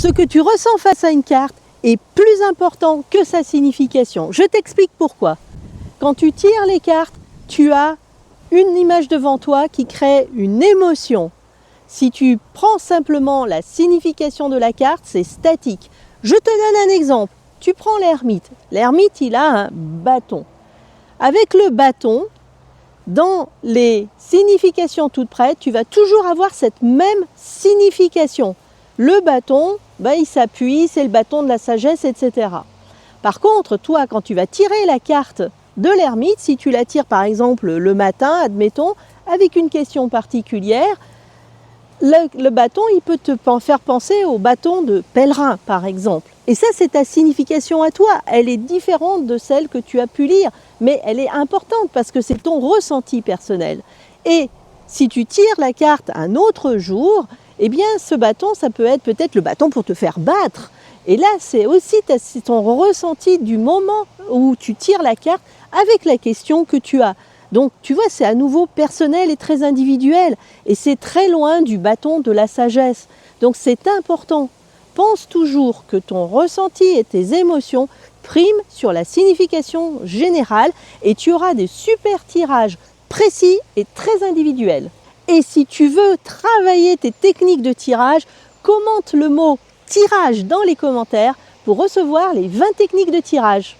Ce que tu ressens face à une carte est plus important que sa signification. Je t'explique pourquoi. Quand tu tires les cartes, tu as une image devant toi qui crée une émotion. Si tu prends simplement la signification de la carte, c'est statique. Je te donne un exemple. Tu prends l'ermite. L'ermite, il a un bâton. Avec le bâton, dans les significations toutes prêtes, tu vas toujours avoir cette même signification. Le bâton, il s'appuie, c'est le bâton de la sagesse, etc. Par contre, toi, quand tu vas tirer la carte de l'ermite, si tu la tires par exemple le matin, admettons, avec une question particulière, le bâton, il peut te faire penser au bâton de pèlerin, par exemple. Et ça, c'est ta signification à toi. Elle est différente de celle que tu as pu lire, mais elle est importante parce que c'est ton ressenti personnel. Et si tu tires la carte un autre jour, eh bien, ce bâton, ça peut être peut-être le bâton pour te faire battre. Et là, c'est aussi ton ressenti du moment où tu tires la carte avec la question que tu as. Donc, tu vois, c'est à nouveau personnel et très individuel. Et c'est très loin du bâton de la sagesse. Donc, c'est important. Pense toujours que ton ressenti et tes émotions priment sur la signification générale et tu auras des super tirages précis et très individuels. Et si tu veux travailler tes techniques de tirage, commente le mot tirage dans les commentaires pour recevoir les 20 techniques de tirage.